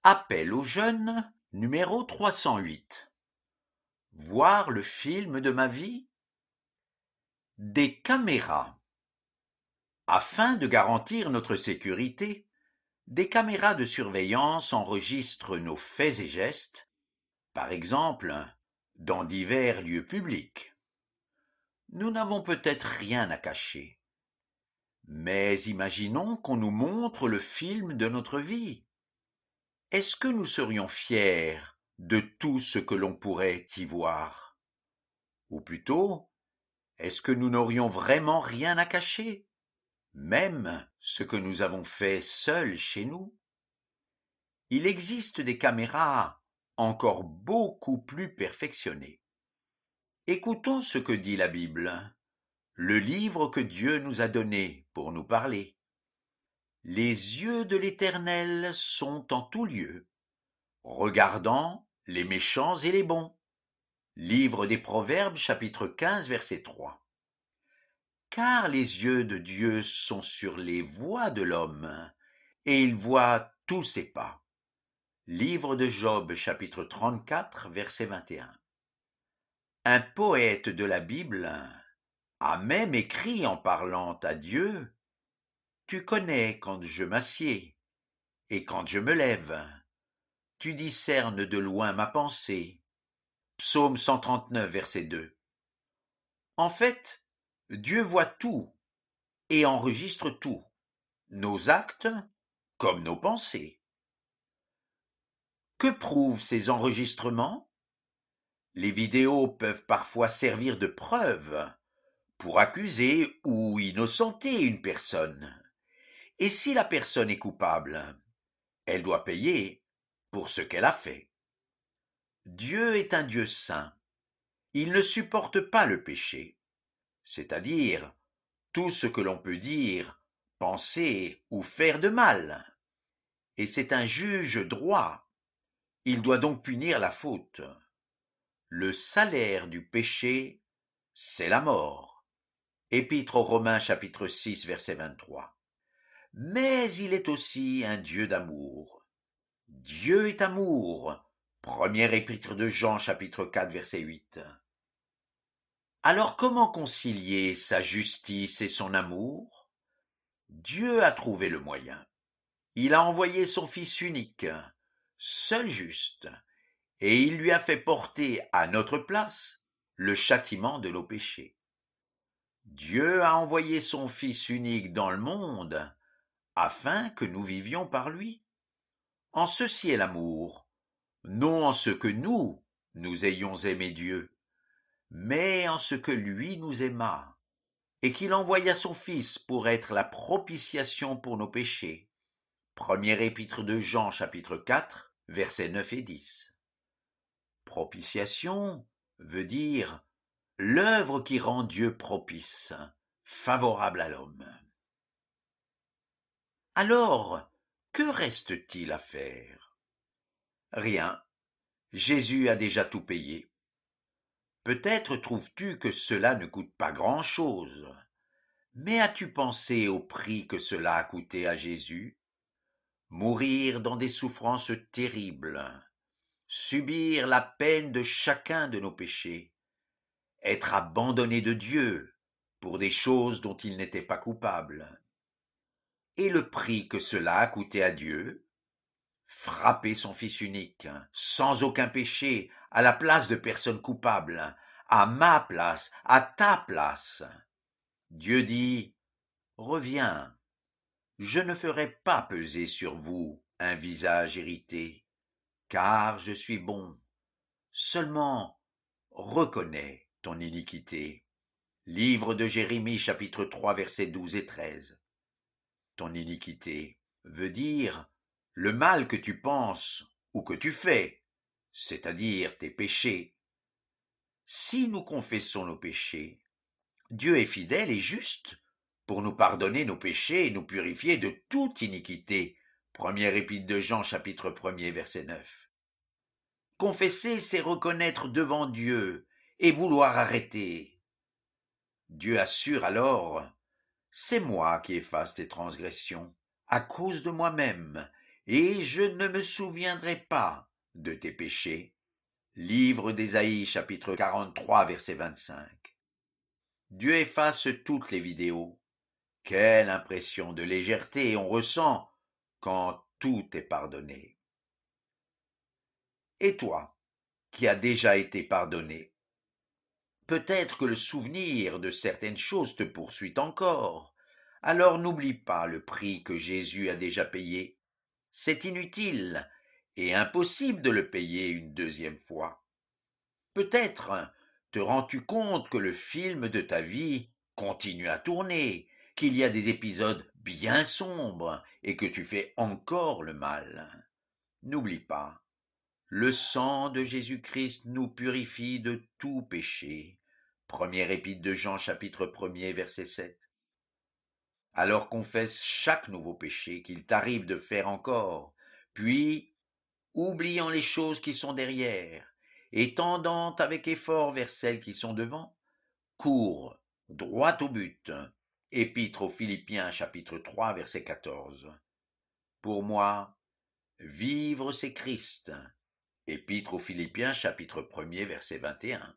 Appel aux jeunes, numéro 308. Voir le film de ma vie? Des caméras. Afin de garantir notre sécurité, des caméras de surveillance enregistrent nos faits et gestes, par exemple, dans divers lieux publics. Nous n'avons peut-être rien à cacher. Mais imaginons qu'on nous montre le film de notre vie. Est-ce que nous serions fiers de tout ce que l'on pourrait y voir? Ou plutôt, est-ce que nous n'aurions vraiment rien à cacher, même ce que nous avons fait seuls chez nous? Il existe des caméras encore beaucoup plus perfectionnées. Écoutons ce que dit la Bible, le livre que Dieu nous a donné pour nous parler. Les yeux de l'Éternel sont en tout lieu, regardant les méchants et les bons. Livre des Proverbes, chapitre 15, verset 3. Car les yeux de Dieu sont sur les voies de l'homme, et il voit tous ses pas. Livre de Job, chapitre 34, verset 21. Un poète de la Bible a même écrit en parlant à Dieu: « Tu connais quand je m'assieds et quand je me lève. Tu discernes de loin ma pensée. » Psaume 139, verset 2. En fait, Dieu voit tout et enregistre tout, nos actes comme nos pensées. Que prouvent ces enregistrements? Les vidéos peuvent parfois servir de preuve pour accuser ou innocenter une personne. Et si la personne est coupable, elle doit payer pour ce qu'elle a fait. Dieu est un Dieu saint. Il ne supporte pas le péché, c'est-à-dire tout ce que l'on peut dire, penser ou faire de mal. Et c'est un juge droit. Il doit donc punir la faute. Le salaire du péché, c'est la mort. Épître aux Romains chapitre 6 verset 23. Mais il est aussi un Dieu d'amour. Dieu est amour. Première épître de Jean chapitre 4 verset 8. Alors comment concilier sa justice et son amour? Dieu a trouvé le moyen. Il a envoyé son Fils unique, seul juste, et il lui a fait porter à notre place le châtiment de nos péchés. Dieu a envoyé son Fils unique dans le monde afin que nous vivions par lui. En ceci est l'amour, non en ce que nous ayons aimé Dieu, mais en ce que lui nous aima, et qu'il envoya son Fils pour être la propitiation pour nos péchés. Première épître de Jean chapitre 4, versets 9 et 10. Propitiation veut dire l'œuvre qui rend Dieu propice, favorable à l'homme. Alors, que reste-t-il à faire? Rien. Jésus a déjà tout payé. Peut-être trouves-tu que cela ne coûte pas grand-chose, mais as-tu pensé au prix que cela a coûté à Jésus? Mourir dans des souffrances terribles, subir la peine de chacun de nos péchés, être abandonné de Dieu pour des choses dont il n'était pas coupable. Et le prix que cela a coûté à Dieu? Frapper son Fils unique, sans aucun péché, à la place de personnes coupables, à ma place, à ta place. Dieu dit: reviens, je ne ferai pas peser sur vous un visage irrité, car je suis bon. Seulement, reconnais ton iniquité. Livre de Jérémie chapitre 3 versets 12 et 13. Ton iniquité veut dire le mal que tu penses ou que tu fais, c'est-à-dire tes péchés. Si nous confessons nos péchés, Dieu est fidèle et juste pour nous pardonner nos péchés et nous purifier de toute iniquité. Première épître de Jean chapitre 1er verset 9. Confesser, c'est reconnaître devant Dieu et vouloir arrêter. Dieu assure alors: c'est moi qui efface tes transgressions, à cause de moi-même, et je ne me souviendrai pas de tes péchés. Livre d'Ésaïe, chapitre 43, verset 25. Dieu efface toutes les vidéos. Quelle impression de légèreté on ressent quand tout est pardonné. Et toi, qui as déjà été pardonné, peut-être que le souvenir de certaines choses te poursuit encore. Alors n'oublie pas le prix que Jésus a déjà payé. C'est inutile et impossible de le payer une deuxième fois. Peut-être te rends-tu compte que le film de ta vie continue à tourner, qu'il y a des épisodes bien sombres et que tu fais encore le mal. N'oublie pas, le sang de Jésus-Christ nous purifie de tout péché. Première épître de Jean chapitre 1er verset 7. Alors confesse chaque nouveau péché qu'il t'arrive de faire encore, puis, oubliant les choses qui sont derrière, et tendant avec effort vers celles qui sont devant, cours droit au but. Épître aux Philippiens chapitre 3 verset 14. Pour moi, vivre c'est Christ. Épître aux Philippiens chapitre 1er verset 21.